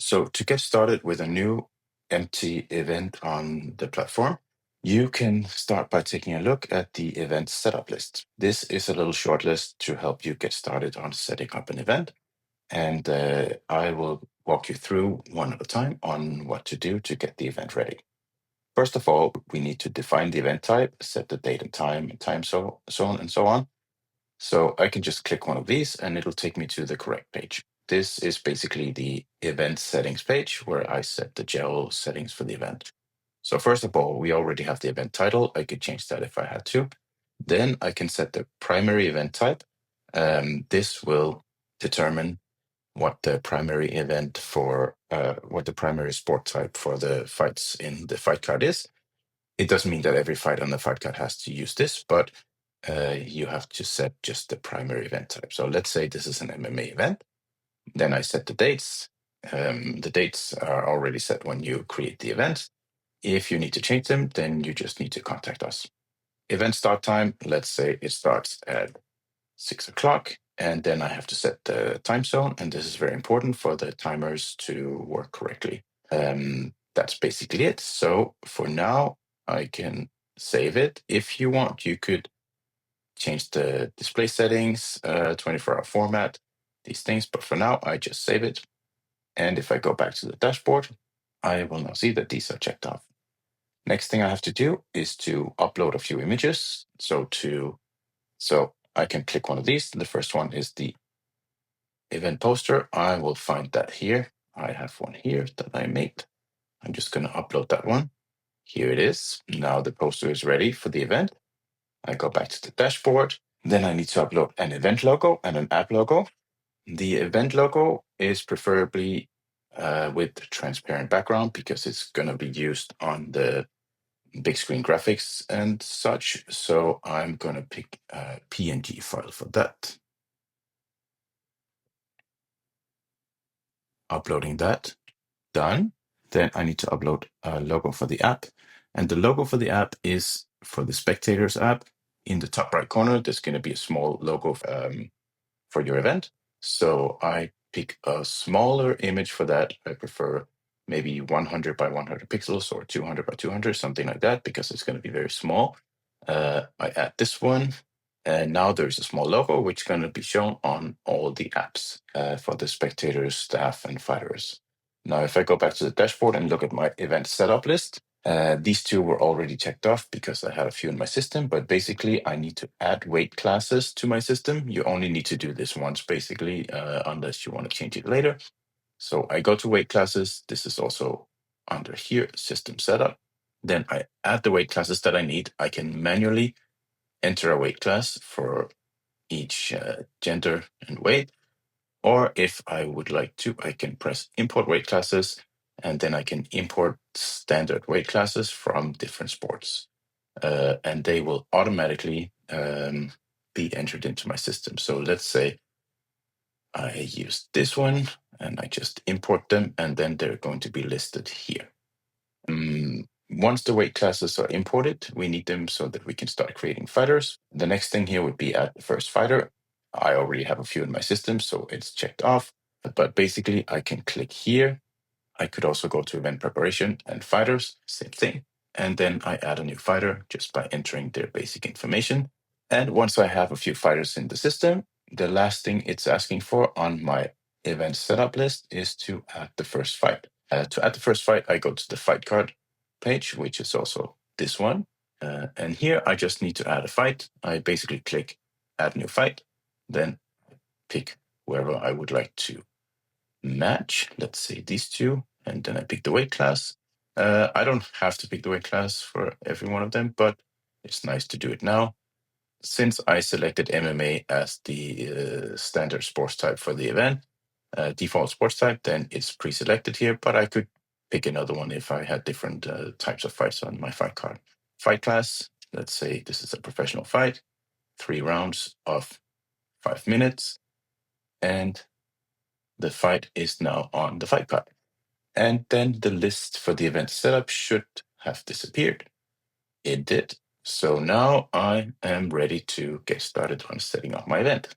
So to get started with a new empty event on the platform, you can start by taking a look at the event setup list. This is a little short list to help you get started on setting up an event. And I will walk you through one at a time on what to do to get the event ready. First of all, we need to define the event type, set the date and time zone, and so on. So I can just click one of these and it'll take me to the correct page. This is basically the event settings page where I set the general settings for the event. So first of all, we already have the event title. I could change that if I had to. Then I can set the primary event type. This will determine what the primary event for what the primary sport type for the fights in the fight card is. It doesn't mean that every fight on the fight card has to use this, but you have to set just the primary event type. So let's say this is an MMA event. Then I set the dates. The dates are already set when you create the event. If you need to change them, then you just need to contact us. Event start time, let's say it starts at 6 o'clock, and then I have to set the time zone. And this is very important for the timers to work correctly. That's basically it. So for now, I can save it. If you want, you could change the display settings, 24-hour format, these things. But for now, I just save it. And if I go back to the dashboard, I will now see that these are checked off. Next thing I have to do is to upload a few images. So I can click one of these. The first one is the event poster. I will find that here. I have one here that I made. I'm just going to upload that one. Here it is. Now the poster is ready for the event. I go back to the dashboard. Then I need to upload an event logo and an app logo. The event logo is preferably with transparent background because it's going to be used on the big screen graphics and such. So I'm going to pick a PNG file for that. Uploading that. Done. Then I need to upload a logo for the app. And the logo for the app is for the Spectators app. In the top right corner, there's going to be a small logo for your event. So I pick a smaller image for that. I prefer maybe 100 by 100 pixels or 200 by 200, something like that, because it's going to be very small. I add this one. And now there's a small logo, which is going to be shown on all the apps for the spectators, staff, and fighters. Now, if I go back to the dashboard and look at my event setup list, these two were already checked off because I had a few in my system, but basically I need to add weight classes to my system. You only need to do this once, basically, unless you want to change it later. So I go to weight classes. This is also under here, system setup. Then I add the weight classes that I need. I can manually enter a weight class for each gender and weight. Or if I would like to, I can press import weight classes, and then I can import standard weight classes from different sports. And they will automatically be entered into my system. So let's say I use this one and I just import them, and then they're going to be listed here. Once the weight classes are imported, we need them so that we can start creating fighters. The next thing here would be add the first fighter. I already have a few in my system, so it's checked off. But basically, I can click here. I could also go to event preparation and fighters, same thing. And then I add a new fighter just by entering their basic information. And once I have a few fighters in the system, the last thing it's asking for on my event setup list is to add the first fight. To add the first fight, I go to the fight card page, which is also this one. And here I just need to add a fight. I basically click add new fight, then pick wherever I would like to match. Let's say these two, and then I pick the weight class. I don't have to pick the weight class for every one of them, but it's nice to do it now. Since I selected MMA as the standard sports type for the event, default sports type, then it's pre-selected here, but I could pick another one if I had different types of fights on my fight card. Fight class, let's say this is a professional fight, 3 rounds of 5 minutes, and the fight is now on the fight card. And then the list for the event setup should have disappeared. It did. So now I am ready to get started on setting up my event.